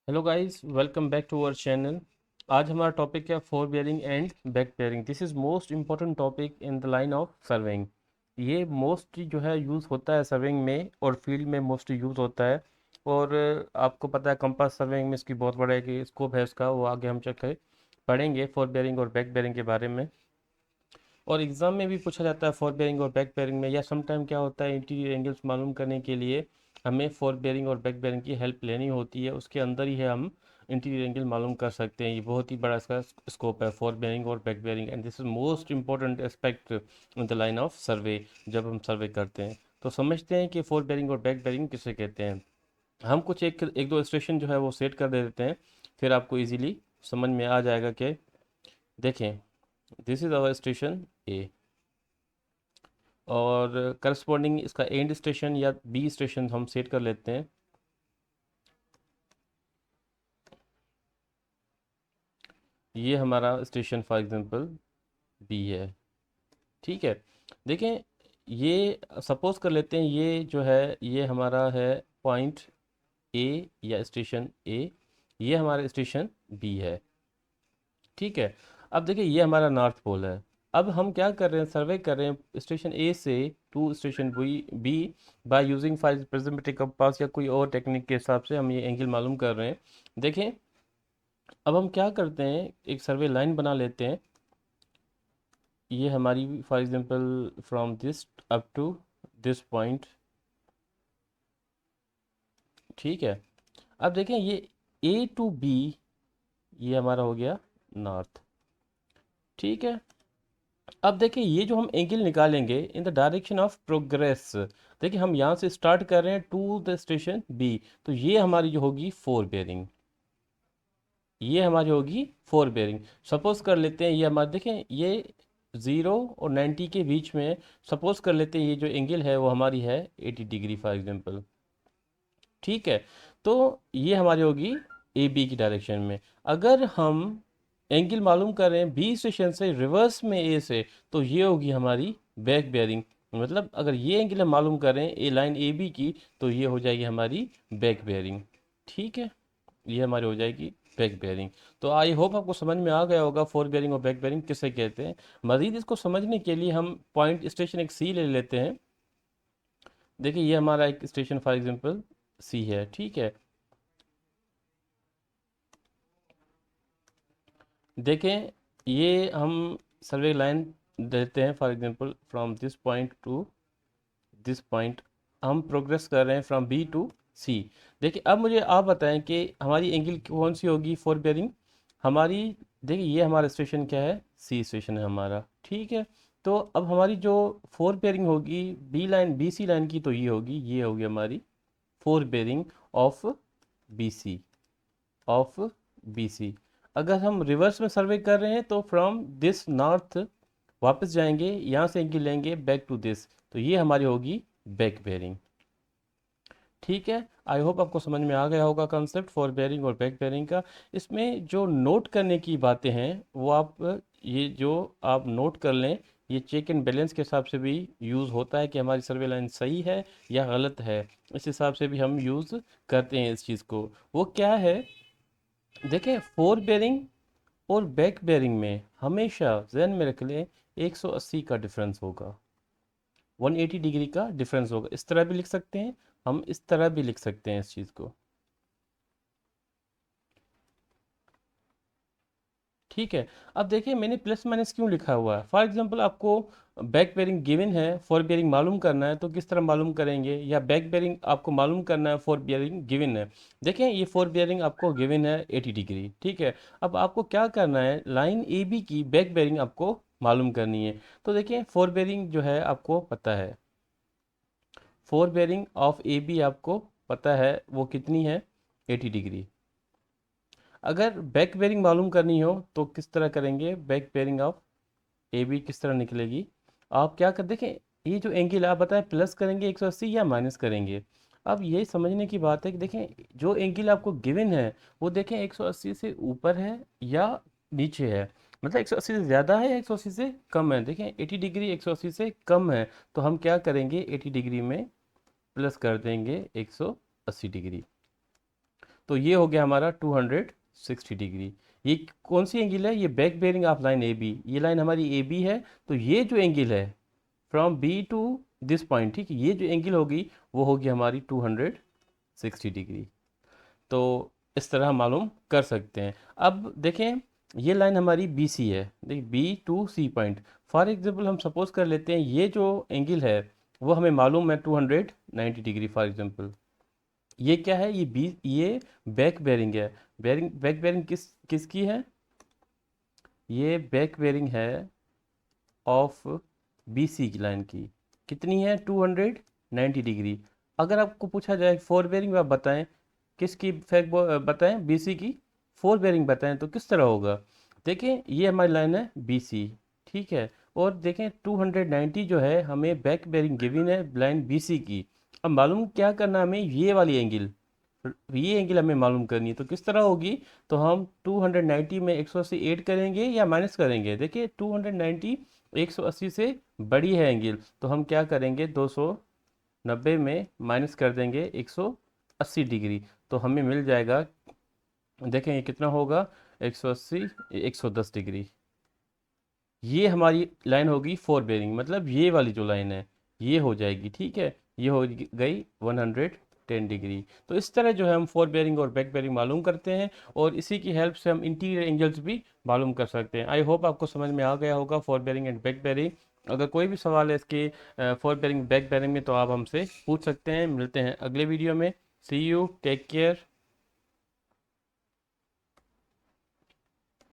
Hello guys, welcome back to our channel. आज हमारा topic है fore bearing and back bearing. This is most important topic in the line of surveying. ये mostly जो है use होता है surveying में और फील्ड में मोस्टली यूज़ होता है। और आपको पता है कंपास सर्वेइंग में इसकी बहुत बड़ा एक स्कोप है इसका, वो आगे हम चेक पढ़ेंगे फोर बेयरिंग और बैक बेयरिंग के बारे में। और एग्ज़ाम में भी पूछा जाता है फोर बेयरिंग और बैक बेयरिंग में, या समटाइम क्या होता है इंटीरियर एंगल्स मालूम करने के लिए हमें फोर बेयरिंग और बैक बेयरिंग की हेल्प लेनी होती है। उसके अंदर ही है हम इंटीरियर एंगल मालूम कर सकते हैं। ये बहुत ही बड़ा इसका स्कोप है फोर बेयरिंग और back bearing, and this is most important aspect in the line of सर्वे जब हम सर्वे करते हैं। तो समझते हैं कि फोर बेयरिंग और बैक बेयरिंग किसे कहते हैं। हम कुछ एक एक दो स्टेशन जो है वो सेट कर दे देते हैं, फिर आपको इजीली समझ में आ जाएगा कि देखें, दिस इज़ आवर स्टेशन ए और करस्पॉन्डिंग इसका एंड स्टेशन या बी स्टेशन हम सेट कर लेते हैं। ये हमारा स्टेशन फॉर एग्जांपल बी है, ठीक है। देखें, ये सपोज कर लेते हैं ये जो है ये हमारा है पॉइंट ए या स्टेशन ए, ये हमारा स्टेशन बी है, ठीक है। अब देखिए ये हमारा नॉर्थ पोल है। अब हम क्या कर रहे हैं, सर्वे कर रहे हैं स्टेशन ए से to station B by using five prismatic compass या कोई और टेक्निक के हिसाब से हम ये एंगल मालूम कर रहे हैं। देखें, अब हम क्या करते हैं, एक सर्वे लाइन बना लेते हैं। ये हमारी for example from this up to this point, ठीक है। अब देखें ये ए टू बी, ये हमारा हो गया नॉर्थ, ठीक है। अब देखिए ये जो हम एंगल निकालेंगे in the direction of progress, देखिए हम यहाँ से स्टार्ट कर रहे हैं टू द स्टेशन बी, तो ये हमारी जो होगी फोर बेयरिंग, ये हमारी होगी फोर बेयरिंग। सपोज कर लेते हैं ये हमारे देखें ये 0 और 90 के बीच में, सपोज कर लेते हैं ये जो एंगल है वो हमारी है 80 डिग्री फॉर एग्जांपल, ठीक है। तो ये हमारी होगी ए बी की डायरेक्शन में। अगर हम एंगल मालूम कर रहे हैं बी स्टेशन से रिवर्स में ए से, तो ये होगी हमारी बैक बेयरिंग। मतलब अगर ये एंगल हम मालूम कर रहे हैं ए लाइन ए बी की, तो ये हो जाएगी हमारी बैक बेयरिंग, ठीक है। ये हमारी हो जाएगी बैक बेयरिंग। तो आई होप आपको समझ में आ गया होगा फोर बेयरिंग और बैक बेयरिंग किसे कहते हैं। मजीद इसको समझने के लिए हम पॉइंट स्टेशन एक सी ले लेते हैं। देखिए ये हमारा एक स्टेशन फॉर एग्जांपल सी है, ठीक है। देखें ये हम सर्वे लाइन देते हैं for example from this point two this point, हम प्रोग्रेस कर रहे हैं फ्रॉम बी टू सी। देखिए अब मुझे आप बताएं कि हमारी एंगल कौन सी होगी फोर बेयरिंग हमारी। देखिए ये हमारा स्टेशन क्या है, सी स्टेशन है हमारा, ठीक है। तो अब हमारी जो फोर बेयरिंग होगी B line B C line की, तो ये होगी हमारी fore bearing of B C, of B C. अगर हम रिवर्स में सर्वे कर रहे हैं तो फ्रॉम दिस नॉर्थ वापस जाएंगे, यहाँ से एंगल लेंगे बैक टू दिस, तो ये हमारी होगी बैक बेयरिंग, ठीक है। आई होप आपको समझ में आ गया होगा कंसेप्ट फॉर बेयरिंग और बैक बेयरिंग का। इसमें जो नोट करने की बातें हैं वो आप ये जो आप नोट कर लें, ये चेक एंड बैलेंस के हिसाब से भी यूज़ होता है कि हमारी सर्वे लाइन सही है या गलत है। इस हिसाब से भी हम यूज़ करते हैं इस चीज़ को। वो क्या है, देखें फोर बेयरिंग और बैक बेयरिंग में हमेशा जहन में रख लें 180 का डिफरेंस होगा, 180 डिग्री का डिफरेंस होगा। इस तरह भी लिख सकते हैं, हम इस तरह भी लिख सकते हैं इस चीज़ को, ठीक है। अब देखिए मैंने प्लस माइनस क्यों लिखा हुआ है। फॉर एग्जांपल आपको बैक बेयरिंग गिवन है, फोर बेयरिंग मालूम करना है, तो किस तरह मालूम करेंगे, या बैक बेयरिंग आपको मालूम करना है फोर बेयरिंग गिवन है। देखें ये फोर बेयरिंग आपको गिवन है 80 डिग्री, ठीक है। अब आपको क्या करना है, लाइन ए बी की बैक बेयरिंग आपको मालूम करनी है। तो देखिए फोर बेयरिंग जो है आपको पता है, fore bearing of A B आपको पता है वो कितनी है, 80 डिग्री। अगर बैक बेयरिंग मालूम करनी हो तो किस तरह करेंगे, back bearing of A B किस तरह निकलेगी। आप क्या कर देखें, ये जो एंगल आप बताएं प्लस करेंगे 180 या माइनस करेंगे। अब ये समझने की बात है कि देखें जो एंगल आपको गिवन है वो देखें 180 से ऊपर है या नीचे है, मतलब 180 से ज़्यादा है या 180 से कम है। देखें 80 डिग्री 180 से कम है, तो हम क्या करेंगे 80 डिग्री में प्लस कर देंगे 180 डिग्री। तो ये हो गया हमारा 260 डिग्री। ये कौन सी एंगल है? ये back bearing of line A B, ये लाइन हमारी ए बी है। तो ये जो एंगल है from B to this point, ठीक है, ये जो एंगल होगी वो होगी हमारी 260 डिग्री। तो इस तरह हम मालूम कर सकते हैं। अब देखें ये लाइन हमारी बी सी है, देखिए B to C point. For example हम सपोज कर लेते हैं ये जो एंगल है वो हमें मालूम है 290 डिग्री फॉर एग्जांपल। ये क्या है? ये बैक बेयरिंग है। बैक बेयरिंग किसकी है? ये बैक बेयरिंग है ऑफ बी सी की लाइन की। कितनी है? 290 डिग्री। अगर आपको पूछा जाए फोर बेयरिंग आप बताएं किसकी बताएं, बीसी की फोर बेयरिंग बताएं तो किस तरह होगा? देखें ये हमारी लाइन है बीसी, ठीक है, और देखें 290 जो है हमें बैक बेयरिंग गिवन है लाइन बीसी की। अब मालूम क्या करना हमें? ये एंगल हमें मालूम करनी है, तो किस तरह होगी? तो हम 290 में 180 ऐड करेंगे या माइनस करेंगे? देखिए 290 180 से बड़ी है एंगल, तो हम क्या करेंगे 290 में माइनस कर देंगे 180 डिग्री, तो हमें मिल जाएगा, देखें ये कितना होगा, 180 110 डिग्री। ये हमारी लाइन होगी फोर बेयरिंग, मतलब ये वाली जो लाइन है ये हो जाएगी, ठीक है, ये हो गई 110 डिग्री। तो इस तरह जो है हम फोर बेयरिंग और बैक बेयरिंग मालूम करते हैं, और इसी की हेल्प से हम इंटीरियर एंगल्स भी मालूम कर सकते हैं। आई होप आपको समझ में आ गया होगा four bearing and back bearing. अगर कोई भी सवाल है इसके फोर बेयरिंग बैक बेयरिंग में तो आप हमसे पूछ सकते हैं। मिलते हैं अगले वीडियो में। सी यू, टेक केयर।